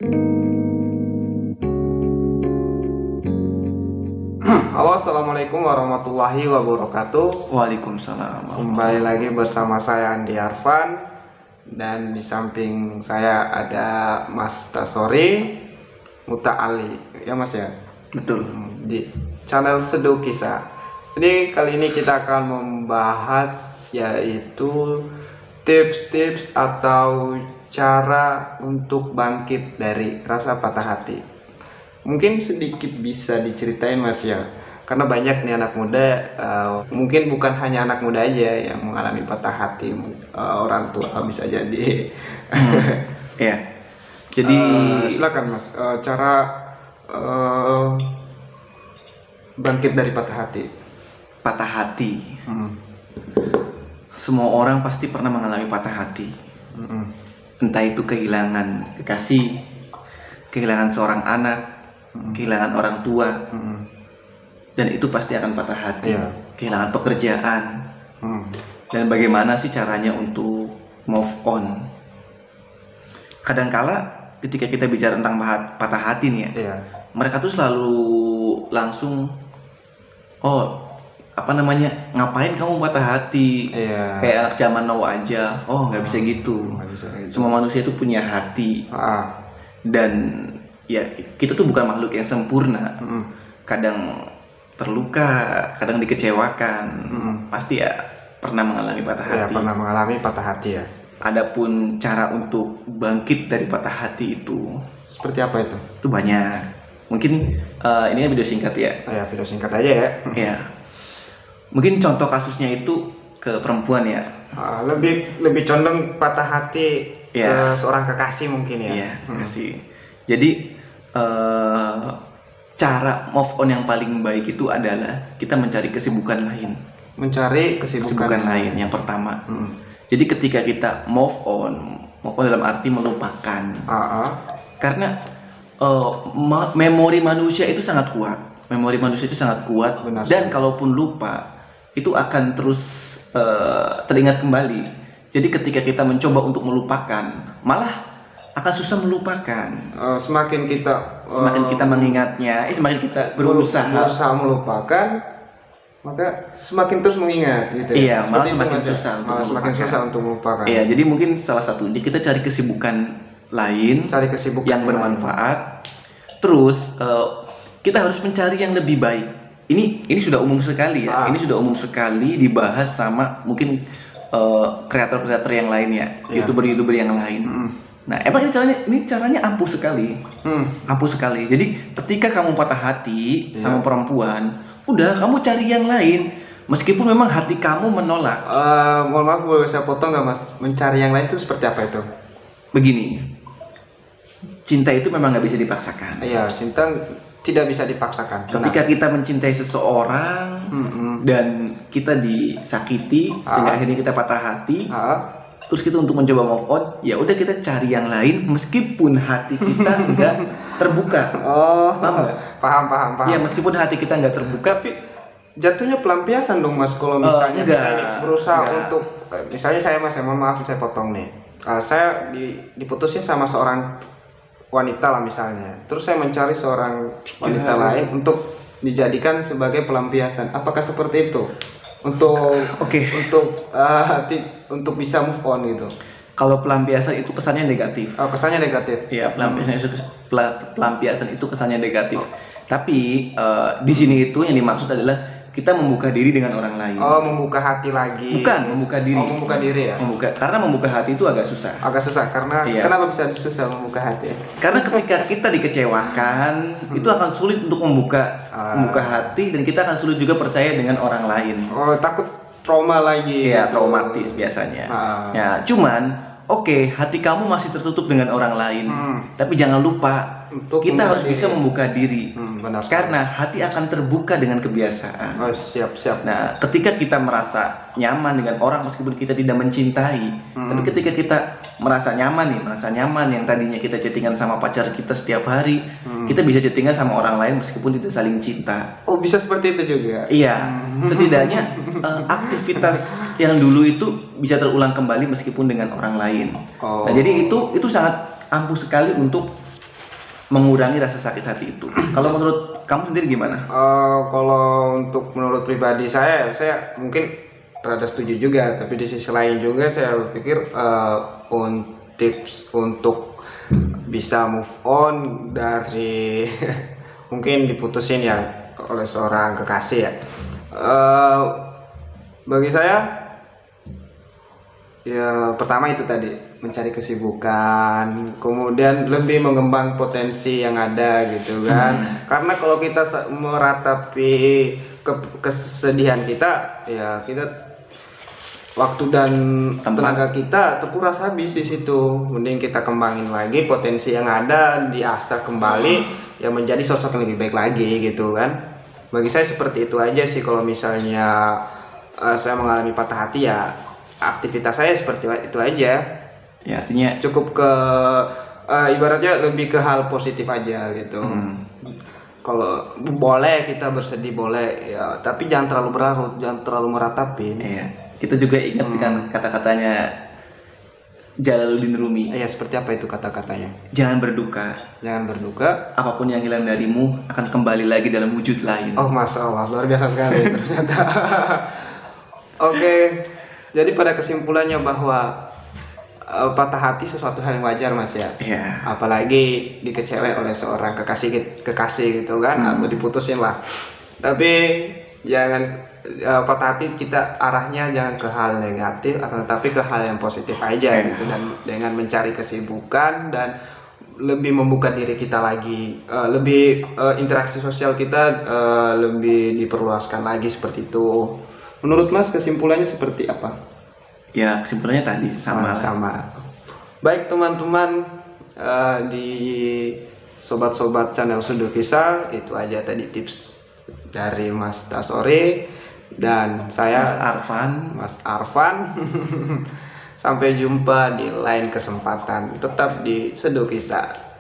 Halo, assalamualaikum warahmatullahi wabarakatuh. Waalaikumsalam. Kembali lagi bersama saya Andi Arfan, dan di samping saya ada Mas Tasori Muta Ali, ya Mas ya. Betul. Di channel Seduh Kisah. Jadi kali ini kita akan membahas yaitu tips-tips atau cara untuk bangkit dari rasa patah hati. Mungkin sedikit bisa diceritain Mas ya, karena banyak nih anak muda, mungkin bukan hanya anak muda aja yang mengalami patah hati, orang tua bisa jadi. Ya. Jadi Silakan Mas, cara bangkit dari patah hati. patah hati. Semua orang pasti pernah mengalami patah hati. Entah itu kehilangan kekasih, kehilangan seorang anak, kehilangan orang tua, dan itu pasti akan patah hati. Iya. Kehilangan pekerjaan. Dan bagaimana sih caranya untuk move on? Kadangkala ketika kita bicara tentang patah hati nih ya, Iya. mereka tuh selalu langsung, ngapain kamu patah hati? Iya. Kayak anak zaman now aja. Nggak bisa gitu. Nggak bisa gitu. Semua manusia itu punya hati, dan ya kita tuh bukan makhluk yang sempurna. Kadang terluka, kadang dikecewakan. Pasti ya pernah mengalami patah Ya, hati. pernah mengalami patah hati ya. Adapun cara untuk bangkit dari patah hati itu Seperti apa itu? banyak. Mungkin ini kan video singkat ya. Ya, video singkat aja ya. Ya. Mungkin contoh kasusnya itu ke perempuan ya. Lebih condong patah hati Iya. ke seorang kekasih mungkin ya. Iya, kasih. Jadi cara move on yang paling baik itu adalah kita mencari kesibukan lain. Mencari kesibukan Lain yang pertama. Jadi ketika kita move on dalam arti melupakan. Karena memori manusia itu sangat kuat. Benar. Dan kalaupun lupa itu akan terus teringat kembali. Jadi ketika kita mencoba untuk melupakan, malah akan susah melupakan. Semakin kita Mengingatnya, semakin kita berusaha melupakan, maka semakin terus mengingat gitu. Iya, malah Seperti itu, semakin Mas, ya? susah untuk Malah semakin melupakan. susah untuk melupakan. Iya, jadi mungkin salah satunya kita cari kesibukan lain Cari kesibukan yang bermanfaat. Terus kita harus mencari yang lebih baik. Ini sudah umum sekali ya. Ini sudah umum sekali dibahas sama mungkin kreator-kreator yang lain ya, Iya. youtuber yang lain. Nah, emang ini caranya ampuh sekali. Ampuh sekali. Jadi ketika kamu patah hati sama perempuan, udah kamu cari yang lain. Meskipun memang hati kamu menolak. Mohon maaf, boleh saya potong nggak Mas? Mencari yang lain itu seperti apa itu? Begini, cinta itu memang nggak bisa dipaksakan. Iya, cinta tidak bisa dipaksakan. Ketika kita mencintai seseorang dan kita disakiti sehingga akhirnya kita patah hati, terus kita untuk mencoba move on, ya udah kita cari yang lain meskipun hati kita nggak terbuka. Paham nggak? Paham. Ya, meskipun hati kita nggak terbuka, Tapi jatuhnya pelampiasan dong Mas, kalau misalnya enggak, kita ini berusaha enggak. untuk, misalnya saya Mas, mohon maaf saya potong nih. Saya diputusin sama seorang wanita lah misalnya, terus saya mencari seorang wanita lain untuk dijadikan sebagai pelampiasan. Apakah seperti itu? Untuk untuk bisa move on gitu. Kalau pelampiasan itu kesannya negatif. Kesannya negatif. Iya, pelampiasan itu kesannya negatif. Tapi di sini itu yang dimaksud adalah kita membuka diri dengan orang lain. Membuka hati lagi. Bukan membuka diri. Membuka diri ya. Karena membuka hati itu agak susah. Karena Iya. kenapa bisa susah membuka hati? Karena ketika kita dikecewakan, itu akan sulit untuk membuka hati, dan kita akan sulit juga percaya dengan orang lain. Takut trauma lagi. Iya, gitu. traumatis biasanya. Ya, cuman hati kamu masih tertutup dengan orang lain. Tapi jangan lupa, kita harus bisa membuka diri. Benar sekali. Karena hati akan terbuka dengan kebiasaan. Siap. Nah, ketika kita merasa nyaman dengan orang meskipun kita tidak mencintai, tapi ketika kita merasa nyaman yang tadinya kita chattingan sama pacar kita setiap hari, kita bisa chattingan sama orang lain meskipun tidak saling cinta. Bisa seperti itu juga. Iya, setidaknya aktivitas yang dulu itu bisa terulang kembali meskipun dengan orang lain. Nah, jadi itu sangat ampuh sekali untuk mengurangi rasa sakit hati itu. Kalau menurut kamu sendiri gimana? Kalau untuk menurut pribadi saya mungkin rada setuju juga, tapi di sisi lain juga saya pikir tips untuk bisa move on dari mungkin diputusin ya oleh seorang kekasih ya. Bagi saya ya pertama itu tadi mencari kesibukan, kemudian lebih mengembang potensi yang ada gitu kan. Karena kalau kita meratapi kesedihan kita, ya kita waktu dan tenaga kita terkuras habis di situ. Mending kita kembangin lagi potensi yang ada, diasah kembali ya menjadi sosok yang lebih baik lagi gitu kan. Bagi saya seperti itu aja sih. Kalau misalnya saya mengalami patah hati ya aktivitas saya seperti itu aja. Ya artinya cukup ke ibaratnya lebih ke hal positif aja gitu. Kalau boleh kita bersedih boleh ya, tapi jangan terlalu berlarut, jangan terlalu meratapin. Iya. Kita juga ingat dengan kata-katanya Jalaluddin Rumi. Iya, seperti apa itu kata-katanya? Jangan berduka. Jangan berduka. Apapun yang hilang darimu akan kembali lagi dalam wujud lain. Oh, masya Allah, luar biasa sekali ternyata. Oke, jadi pada kesimpulannya bahwa patah hati sesuatu hal yang wajar mas ya. Iya. Apalagi dikecewain oleh seorang kekasih gitu kan, atau diputusin lah. Tapi jangan patah hati kita arahnya jangan ke hal negatif, tetapi ke hal yang positif aja gitu, dan dengan mencari kesibukan dan lebih membuka diri kita lagi, lebih interaksi sosial kita lebih diperluaskan lagi seperti itu. Menurut mas kesimpulannya seperti apa? Ya kesimpulannya tadi sama. Baik teman-teman di sobat-sobat channel Sudut Kisah, itu aja tadi tips dari Mas Tasori dan saya Mas Arfan. Sampai jumpa di lain kesempatan, tetap di Seduh Kisah.